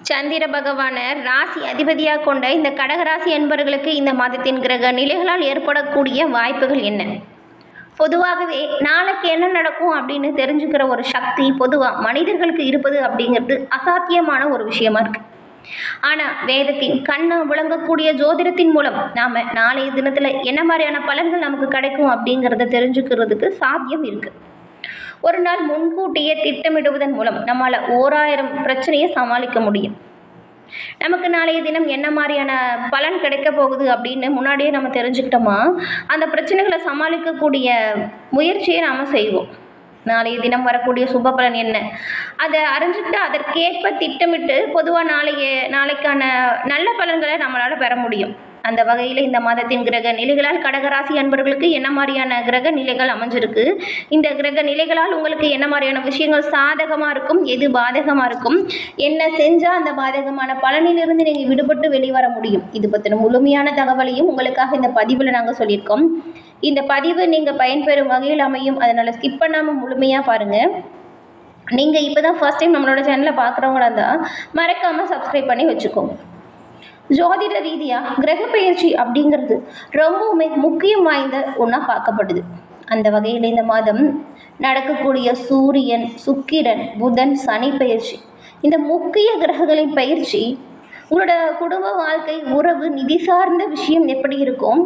சந்திர பகவானை ராசி அதிபதியாக கொண்ட இந்த கடகராசி என்பவர்களுக்கு இந்த மாதத்தின் கிரக நிலைகளால் ஏற்படக்கூடிய வாய்ப்புகள் என்ன? பொதுவாகவே நாளைக்கு என்ன நடக்கும் அப்படின்னு தெரிஞ்சுக்கிற ஒரு சக்தி பொதுவாக மனிதர்களுக்கு இருப்பது அப்படிங்கிறது அசாத்தியமான ஒரு விஷயமா இருக்குது. ஆனால் வேதத்தின் கண்ணை விளங்கக்கூடிய ஜோதிடத்தின் மூலம் நாம் நாளைய தினத்தில் என்ன மாதிரியான பலன்கள் நமக்கு கிடைக்கும் அப்படிங்கிறத தெரிஞ்சுக்கிறதுக்கு சாத்தியம் இருக்குது. ஒரு நாள் முன்கூட்டியே திட்டமிடுவதன் மூலம் நம்மளால் 1000 பிரச்சனையை சமாளிக்க முடியும். நமக்கு நாளைய தினம் என்ன மாதிரியான பலன் கிடைக்க போகுது அப்படின்னு முன்னாடியே நம்ம தெரிஞ்சுக்கிட்டோமா அந்த பிரச்சனைகளை சமாளிக்கக்கூடிய முயற்சியை நாம் செய்வோம். நாளைய தினம் வரக்கூடிய சுப பலன் என்ன அதை அறிஞ்சிக்கிட்டு அதற்கேற்ப திட்டமிட்டு பொதுவாக நாளைக்கான நல்ல பலன்களை நம்மளால் பெற முடியும். அந்த வகையில் இந்த மாதத்தின் கிரக நிலைகளால் கடகராசி அன்பர்களுக்கு என்ன மாதிரியான கிரக நிலைகள் அமைஞ்சிருக்கு, இந்த கிரக நிலைகளால் உங்களுக்கு என்ன மாதிரியான விஷயங்கள் சாதகமாக இருக்கும், எது பாதகமாக இருக்கும், என்ன செஞ்சால் அந்த பாதகமான பலனிலிருந்து நீங்கள் விடுபட்டு வெளிவர முடியும், இது பற்றின முழுமையான தகவலையும் உங்களுக்காக இந்த பதிவில் நாங்கள் சொல்லியிருக்கோம். இந்த பதிவு நீங்கள் பயன்பெறும் வகையில் அமையும், அதனால் ஸ்கிப் பண்ணாமல் முழுமையாக பாருங்கள். நீங்கள் இப்போ தான் ஃபர்ஸ்ட் டைம் நம்மளோட சேனலை பார்க்குறவங்களா இருந்தால் மறக்காமல் சப்ஸ்கிரைப் பண்ணி வச்சுக்கோங்க. ஜோதிட ரீதியாக கிரக பயிற்சி அப்படிங்கிறது ரொம்பவுமே முக்கியம் வாய்ந்த ஒன்றா பார்க்கப்படுது. அந்த வகையில் இந்த மாதம் நடக்கக்கூடிய சூரியன், சுக்கிரன், புதன், சனி பயிற்சி, இந்த முக்கிய கிரகங்களின் பயிற்சி உங்களோட குடும்ப வாழ்க்கை, உறவு, நிதி சார்ந்த விஷயம் எப்படி இருக்கும்,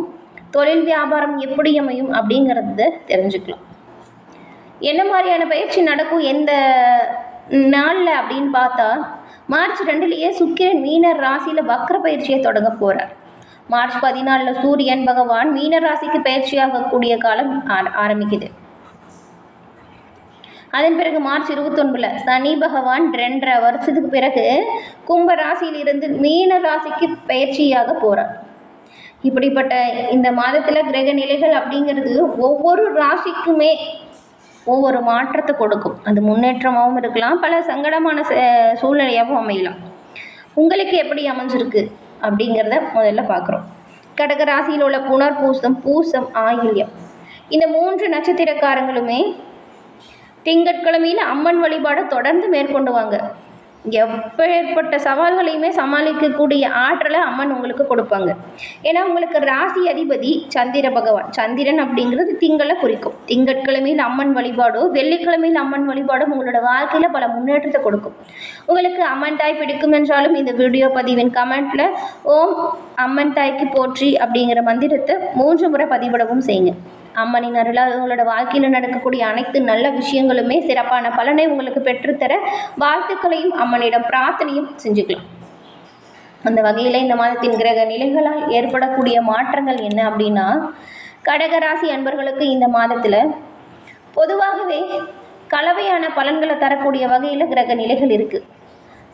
தொழில் வியாபாரம் எப்படி அமையும் அப்படிங்கிறத தெரிஞ்சுக்கலாம். என்ன மாதிரியான பயிற்சி நடக்கும் எந்த நாளில் அப்படின்னு பார்த்தா மார்ச் 2 சுக்கிரன் மீன ராசியில் வக்ர பயிற்சியை தொடங்க போகிறார். மார்ச் 14 சூரியன் பகவான் மீன ராசிக்கு பயிற்சியாகக்கூடிய காலம் ஆரம்பிக்குது. அதன் பிறகு மார்ச் 29 சனி பகவான் 2.5 வருஷத்துக்கு பிறகு கும்ப ராசியிலிருந்து மீன ராசிக்கு பயிற்சியாக போகிறார். இப்படிப்பட்ட இந்த மாதத்தில் கிரக நிலைகள் அப்படிங்கிறது ஒவ்வொரு ராசிக்குமே ஒவ்வொரு மாற்றத்தை கொடுக்கும். அது முன்னேற்றமாகவும் இருக்கலாம், பல சங்கடமான சூழ்நிலையாகவும் அமையலாம். உங்களுக்கு எப்படி அமைஞ்சிருக்கு அப்படிங்கிறத முதல்ல பார்க்குறோம். கடக ராசியில் உள்ள புனர்பூசம், பூசம், ஆயில்யம் இந்த 3 நட்சத்திரக்காரங்களுமே திங்கட்கிழமையில் அம்மன் வழிபாடை தொடர்ந்து மேற்கொண்டு வாங்க. எப்பேற்பட்ட சவால்களையுமே சமாளிக்கக்கூடிய ஆற்றலை அம்மன் உங்களுக்கு கொடுப்பாங்க. ஏன்னா உங்களுக்கு ராசி அதிபதி சந்திர பகவான். சந்திரன் அப்படிங்கிறது திங்களை குறிக்கும். திங்கட்கிழமையில் அம்மன் வழிபாடோ வெள்ளிக்கிழமையில் அம்மன் வழிபாடும் உங்களோட வாழ்க்கையில் பல முன்னேற்றத்தை கொடுக்கும். உங்களுக்கு அம்மன் தாய் பிடிக்கும் என்றாலும் இந்த வீடியோ பதிவின் கமெண்ட்டில் ஓம் அம்மன் தாய்க்கு போற்றி அப்படிங்கிற மந்திரத்தை 3 முறை பதிவிடவும் செய்யுங்க. அம்மனின் அருளால் உங்களோட வாழ்க்கையில் நடக்கக்கூடிய அனைத்து நல்ல விஷயங்களுமே சிறப்பான பலனை உங்களுக்கு பெற்றுத்தர வாழ்த்துக்களையும் அம்மனிடம் பிரார்த்தனையும் செஞ்சுக்கலாம். அந்த வகையில் இந்த மாதத்தின் கிரக நிலைகளால் ஏற்படக்கூடிய மாற்றங்கள் என்ன அப்படின்னா, கடகராசி அன்பர்களுக்கு இந்த மாதத்தில் பொதுவாகவே கலவையான பலன்களை தரக்கூடிய வகையில் கிரக நிலைகள் இருக்குது.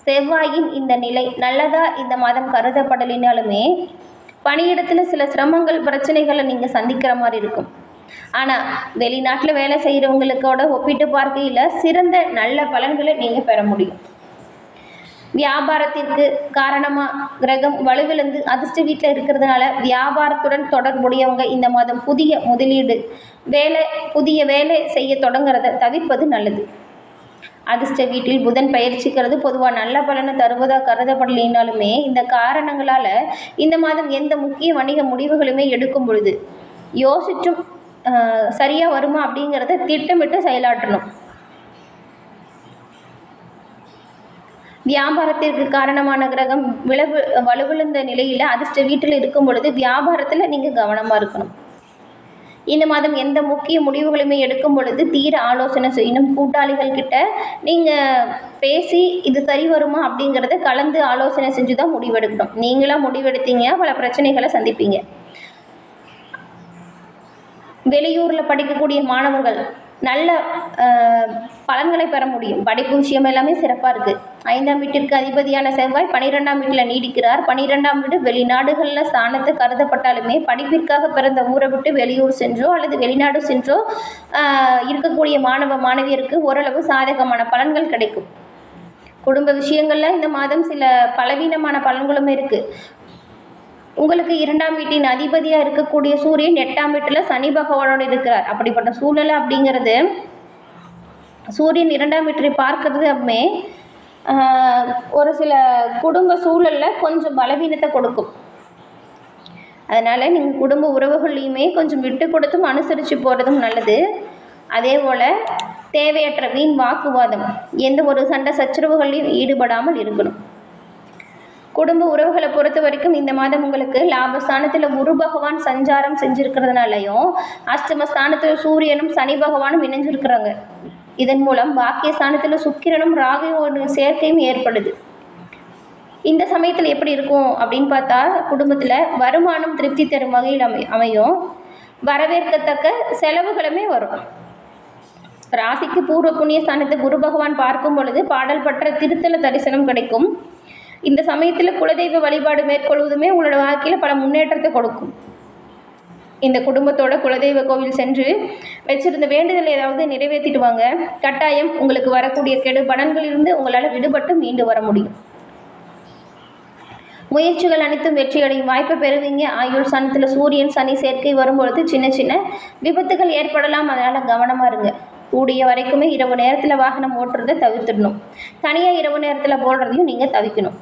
செவ்வாயின் இந்த நிலை நல்லதாக இந்த மாதம் கருதப்படலினாலுமே பணியிடத்தில் சில சிரமங்கள், பிரச்சனைகளை நீங்கள் சந்திக்கிற மாதிரி இருக்கும். ஆனால் வெளிநாட்டில் வேலை செய்கிறவங்களுக்கோட ஒப்பிட்டு பார்க்கையில் சிறந்த நல்ல பலன்களை நீங்கள் பெற முடியும். வியாபாரத்திற்கு காரணமாக கிரகம் வலுவிழந்து அதிர்ஷ்ட வீட்டில் இருக்கிறதுனால வியாபாரத்துடன் தொடர்புடையவங்க இந்த மாதம் புதிய முதலீடு, புதிய வேலை செய்ய தொடங்குறத தவிர்ப்பது நல்லது. அதிர்ஷ்ட வீட்டில் புதன் பயிற்சிக்கிறது பொதுவாக நல்ல பலனை தருவதாக கருதப்படலினாலுமே இந்த காரணங்களால் இந்த மாதம் எந்த முக்கிய வணிக முடிவுகளுமே எடுக்கும் பொழுது யோசிச்சும் சரியாக வருமா அப்படிங்கிறத திட்டமிட்டு செயலாற்றணும். வியாபாரத்திற்கு காரணமான கிரகம் வலுவிழந்த நிலையில் அதிர்ஷ்ட வீட்டில் இருக்கும் பொழுது வியாபாரத்தில் நீங்கள் கவனமாக இருக்கணும். இந்த மாதம் எந்த முக்கிய முடிவுகளுமே எடுக்கும் பொழுது தீர ஆலோசனை செய்யணும். கூட்டாளிகள் கிட்ட நீங்கள் பேசி இது சரி வருமா அப்படிங்கிறத கலந்து ஆலோசனை செஞ்சு தான் முடிவெடுக்கணும். நீங்களாக முடிவெடுத்தீங்க பல பிரச்சனைகளை சந்திப்பீங்க. வெளியூரில் படிக்கக்கூடிய மாணவர்கள் நல்ல பலன்களை பெற முடியும். படிப்பு விஷயம் எல்லாமே சிறப்பாக இருக்குது. 5ஆம் வீட்டிற்கு அதிபதியான செவ்வாய் 12ஆம் வீட்டில் நீடிக்கிறார். 12ஆம் வீடு வெளிநாடுகளில் ஸ்தானத்தை கருதப்பட்டாலுமே படிப்பிற்காக பிறந்த ஊரை விட்டு வெளியூர் சென்றோ அல்லது வெளிநாடு சென்றோ இருக்கக்கூடிய மாணவ மாணவியருக்கு ஓரளவு சாதகமான பலன்கள் கிடைக்கும். குடும்ப விஷயங்களில் இந்த மாதம் சில பலவீனமான பலன்களும் இருக்குது. உங்களுக்கு 2ஆம் வீட்டின் அதிபதியாக இருக்கக்கூடிய சூரியன் 8ஆம் வீட்டில் சனி பகவானோடு இருக்கிறார். அப்படிப்பட்ட சூழ்நிலை அப்படிங்கிறது சூரியன் 2ஆம் வீட்டை பார்க்கறது அப்படியே ஒரு சில குடும்ப சூழலில் கொஞ்சம் பலவீனத்தை கொடுக்கும். அதனால் நீங்கள் குடும்ப உறவுகள்லையுமே கொஞ்சம் விட்டு கொடுத்தும் அனுசரித்து போகிறதும் நல்லது. அதே போல் தேவையற்ற வீண் வாக்குவாதம், எந்த ஒரு சண்டை சச்சரவுகளையும் ஈடுபடாமல் இருக்கணும். குடும்ப உறவுகளை பொறுத்த வரைக்கும் இந்த மாதம் உங்களுக்கு லாபஸ்தானத்தில் குரு பகவான் சஞ்சாரம் செஞ்சுருக்கிறதுனாலையும் அஷ்டமஸ்தானத்தில் சூரியனும் சனி பகவானும் இணைஞ்சிருக்கிறாங்க. இதன் மூலம் பாக்கியஸ்தானத்தில் சுக்கிரனும் ராகுவோட சேர்க்கையும் ஏற்படுது. இந்த சமயத்தில் எப்படி இருக்கும் அப்படின்னு பார்த்தா, குடும்பத்தில் வருமானம் திருப்தி தரும் வகையில் அமையும். வரவேற்கத்தக்க செலவுகளுமே வரும். ராசிக்கு பூர்வ புண்ணிய ஸ்தானத்தை குரு பகவான் பார்க்கும் பொழுது பாடல் பற்ற திருத்தல தரிசனம் கிடைக்கும். இந்த சமயத்தில் குலதெய்வ வழிபாடு மேற்கொள்வதுமே உங்களோட வாழ்க்கையில் பல முன்னேற்றத்தை கொடுக்கும். இந்த குடும்பத்தோட குலதெய்வ கோவில் சென்று வச்சிருந்த வேண்டுதல் ஏதாவது நிறைவேற்றிட்டு வாங்க. கட்டாயம் உங்களுக்கு வரக்கூடிய கெடு பலன்களிலிருந்து உங்களால் விடுபட்டு மீண்டு வர முடியும். முயற்சிகள் அனைத்தும் வெற்றியடையும் வாய்ப்பை பெறுவீங்க. ஆயுள் ஸ்தானத்தில் சூரியன் சனி சேர்க்கை வரும்பொழுது சின்ன சின்ன விபத்துகள் ஏற்படலாம். அதனால் கவனமாக இருங்க. கூடிய வரைக்குமே இரவு நேரத்தில் வாகனம் ஓட்டுறதை தவிர்த்துடணும். தனியாக இரவு நேரத்தில் போடுறதையும் நீங்கள் தவிர்க்கணும்.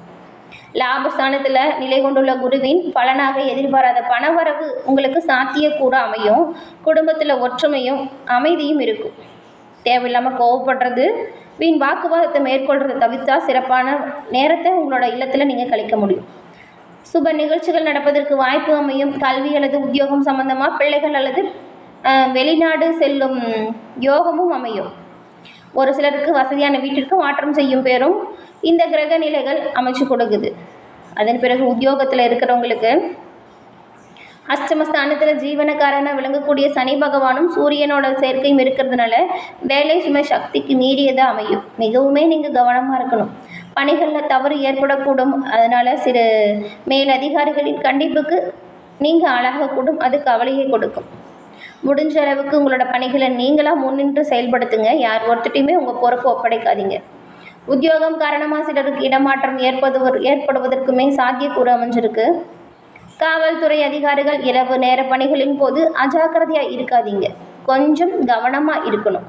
லாபஸ்தானத்தில் நிலை கொண்டுள்ள குருவின் பலனாக எதிர்பாராத பணவரவு உங்களுக்கு சாத்தியக்கூட அமையும். குடும்பத்தில் ஒற்றுமையும் அமைதியும் இருக்கும். தேவையில்லாமல் கோவப்படுறது, வீண் வாக்குவாதத்தை மேற்கொள்றதை தவிர்த்தா சிறப்பான நேரத்தை உங்களோட இல்லத்தில் நீங்கள் கழிக்க முடியும். சுப நிகழ்ச்சிகள் நடப்பதற்கு வாய்ப்பு அமையும். கல்வி அல்லது உத்தியோகம் சம்பந்தமாக பிள்ளைகள் அல்லது வெளிநாடு செல்லும் யோகமும் அமையும். ஒரு சிலருக்கு வசதியான வீட்டிற்கு மாற்றம் செய்யும் பேரும் இந்த கிரக நிலைகள் அமைச்சு கொடுக்குது. அதன் பிறகு உத்தியோகத்தில் இருக்கிறவங்களுக்கு அஷ்டமஸ்தானத்தில் ஜீவனக்காரனாக விளங்கக்கூடிய சனி பகவானும் சூரியனோட சேர்க்கையும் இருக்கிறதுனால வேலை சுமை சக்திக்கு மீறியதாக அமையும். மிகவுமே நீங்கள் கவனமாக இருக்கணும். பணிகளில் தவறு ஏற்படக்கூடும். அதனால் சிறு மேலதிகாரிகளின் கண்டிப்புக்கு நீங்கள் ஆளாகக்கூடும். அது கவலையை கொடுக்கும். முடிஞ்ச அளவுக்கு உங்களோட பணிகளை நீங்களாக முன்னின்று செயல்படுத்துங்க. யார் ஒருத்தட்டையுமே உங்கள் பொறுப்பு ஒப்படைக்காதீங்க. உத்தியோகம் காரணமாக சிலருக்கு இடமாற்றம் ஏற்படுவதற்குமே சாத்தியக்கூறு அமைஞ்சிருக்கு. காவல்துறை அதிகாரிகள் இரவு நேர பணிகளின் போது அஜாக்கிரதையாக இருக்காதீங்க. கொஞ்சம் கவனமாக இருக்கணும்.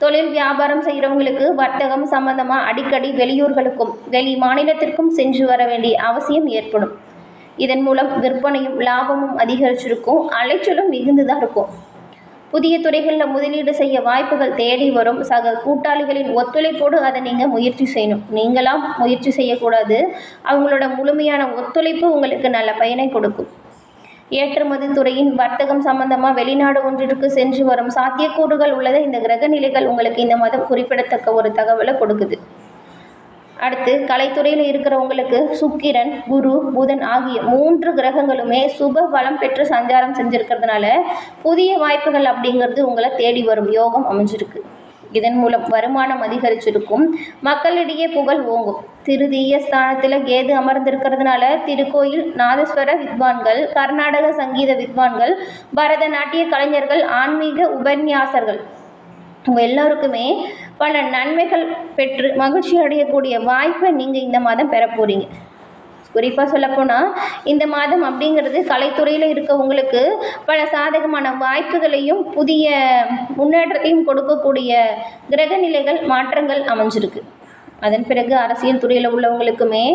தொழில் வியாபாரம் செய்கிறவங்களுக்கு வர்த்தகம் சம்பந்தமாக அடிக்கடி வெளியூர்களுக்கும் வெளி மாநிலத்திற்கும் சென்று வர வேண்டிய அவசியம் ஏற்படும். இதன் மூலம் விற்பனையும் லாபமும் அதிகரிச்சிருக்கும். அலைச்சலும் மிகுந்துதான் இருக்கும். புதிய துறைகளில் முதலீடு செய்ய வாய்ப்புகள் தேடி வரும். சக கூட்டாளிகளின் ஒத்துழைப்போடு அதை நீங்கள் முயற்சி செய்யணும். நீங்களாம் முயற்சி செய்யக்கூடாது. அவங்களோட முழுமையான ஒத்துழைப்பு உங்களுக்கு நல்ல பயனை கொடுக்கும். ஏற்றுமதி துறையின் வர்த்தகம் சம்பந்தமாக வெளிநாடு ஒன்றிற்கு சென்று வரும் சாத்தியக்கூறுகள் உள்ளதை இந்த கிரக நிலைகள் உங்களுக்கு இந்த மாதம் குறிப்பிடத்தக்க ஒரு தகவலை கொடுக்குது. அடுத்து கலைத்துறையில் இருக்கிறவங்களுக்கு சுக்கிரன், குரு, புதன் ஆகிய 3 கிரகங்களுமே சுப பலம் பெற்று சஞ்சாரம் செஞ்சுருக்கிறதுனால புதிய வாய்ப்புகள் அப்படிங்கிறது உங்களை தேடி வரும் யோகம் அமைஞ்சிருக்கு. இதன் மூலம் வருமானம் அதிகரிச்சிருக்கும். மக்களிடையே புகழ் ஓங்கும். திருதீய ஸ்தானத்தில் கேது அமர்ந்திருக்கிறதுனால திருக்கோயில் நாதஸ்வர வித்வான்கள், கர்நாடக சங்கீத வித்வான்கள், பரதநாட்டிய கலைஞர்கள், ஆன்மீக உபன்யாசர்கள் உங்கள் எல்லோருக்குமே பல நன்மைகள் பெற்று மகிழ்ச்சி அடையக்கூடிய வாய்ப்பை நீங்கள் இந்த மாதம் பெற போகிறீங்க. குறிப்பாக சொல்லப்போனால் இந்த மாதம் அப்படிங்கிறது கலைத்துறையில் இருக்கவங்களுக்கு பல சாதகமான வாய்ப்புகளையும் புதிய முன்னேற்றத்தையும் கொடுக்கக்கூடிய கிரக நிலைகள் மாற்றங்கள் அமைஞ்சிருக்கு. அதன் பிறகு அரசியல் துறையில் உள்ளவங்களுக்குமே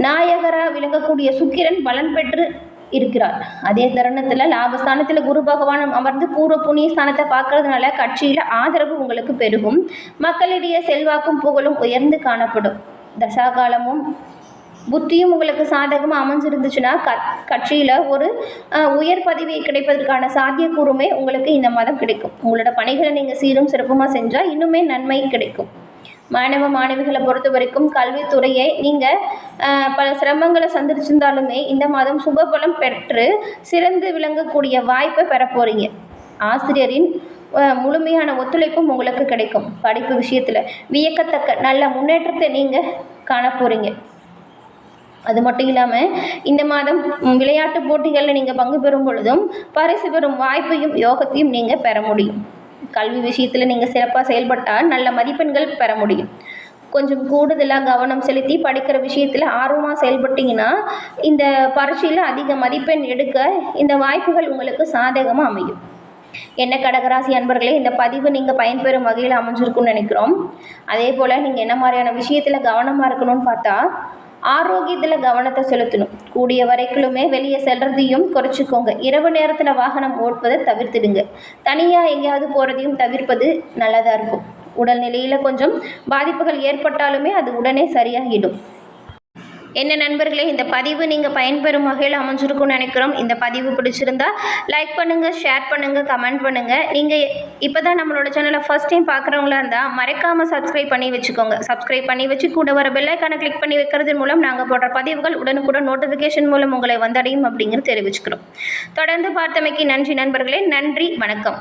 நாயகராக விளங்கக்கூடிய சுக்கிரன் பலன் பெற்று இருக்கிறார். அதே தருணத்தில் லாபஸ்தானத்தில் குரு பகவான் அமர்ந்து பூர்வ புண்ணிய ஸ்தானத்தை பார்க்கறதுனால கட்சியில் ஆதரவு உங்களுக்கு பெருகும். மக்களிடையே செல்வாக்கும் புகழும் உயர்ந்து காணப்படும். தசாகாலமும் புத்தியும் உங்களுக்கு சாதகமாக அமைஞ்சிருந்துச்சுன்னா கட்சியில் ஒரு உயர் பதவி கிடைப்பதற்கான சாத்தியக்கூறுமே உங்களுக்கு இந்த மாதம் கிடைக்கும். உங்களோட பணிகளை நீங்கள் சீரும் சிறப்புமாக செஞ்சால் இன்னுமே நன்மை கிடைக்கும். மாணவ மாணவிகளை பொறுத்த வரைக்கும் கல்வித்துறையை நீங்கள் பல சிரமங்களை சந்திச்சிருந்தாலுமே இந்த மாதம் சுபபலம் பெற்று சிறந்து விளங்கக்கூடிய வாய்ப்பை பெற போகிறீங்க. ஆசிரியரின் முழுமையான ஒத்துழைப்பும் உங்களுக்கு கிடைக்கும். படிப்பு விஷயத்தில் வியக்கத்தக்க நல்ல முன்னேற்றத்தை நீங்கள் காண போகிறீங்க. அது மட்டும் இல்லாமல் இந்த மாதம் விளையாட்டு போட்டிகளில் நீங்கள் பங்கு பெறும் பொழுதும் பரிசு பெறும் வாய்ப்பையும் யோகத்தையும் நீங்கள் பெற முடியும். கல்வி விஷயத்தில் நீங்கள் சிறப்பாக செயல்பட்டால் நல்ல மதிப்பெண்கள் பெற முடியும். கொஞ்சம் கூடுதலாக கவனம் செலுத்தி படிக்கிற விஷயத்தில் ஆர்வமாக செயல்பட்டிங்கன்னா இந்த பரீட்சையில் அதிக மதிப்பெண் எடுக்க இந்த வாய்ப்புகள் உங்களுக்கு சாதகமாக அமையும். என்ன கடகராசி அன்பர்களே, இந்த பதிவு நீங்கள் பயன்பெறும் வகையில் அமைஞ்சிருக்குன்னு நினைக்கிறோம். அதே போல் நீங்கள் என்ன மாதிரியான விஷயத்தில் கவனமாக இருக்கணும்னு பார்த்தா, ஆரோக்கியத்தில் கவனத்தை செலுத்தணும். கூடிய வரைக்குமே வெளியே செல்றதையும் குறைச்சிக்கோங்க. இரவு நேரத்தில் வாகனம் ஓட்டுவதை தவிர்த்துடுங்க. தனியாக எங்கேயாவது போகிறதையும் தவிர்ப்பது நல்லதாக இருக்கும். உடல்நிலையில் கொஞ்சம் பாதிப்புகள் ஏற்பட்டாலுமே அது உடனே சரியாகிடும். என்ன நண்பர்களே, இந்த பதிவு நீங்கள் பயன்பெறும் வகையில் அமைஞ்சிருக்கும்னு நினைக்கிறோம். இந்த பதிவு பிடிச்சிருந்தா லைக் பண்ணுங்கள், ஷேர் பண்ணுங்கள், கமெண்ட் பண்ணுங்கள். நீங்கள் இப்போ தான் நம்மளோட சேனலை ஃபஸ்ட் டைம் பார்க்குறவங்களா இருந்தால் மறக்காமல் சப்ஸ்கிரைப் பண்ணி வச்சுக்கோங்க. சப்ஸ்கிரைப் பண்ணி வச்சு கூட வர பெல்லைக்கான கிளிக் பண்ணி வைக்கிறது மூலம் நாங்கள் போடுற பதிவுகள் உடனுக்குடன் நோட்டிஃபிகேஷன் மூலம் உங்களை வந்தடையும் அப்படிங்கிறது தெரிவிச்சுக்கிறோம். தொடர்ந்து பார்த்தமைக்கு நன்றி நண்பர்களே. நன்றி, வணக்கம்.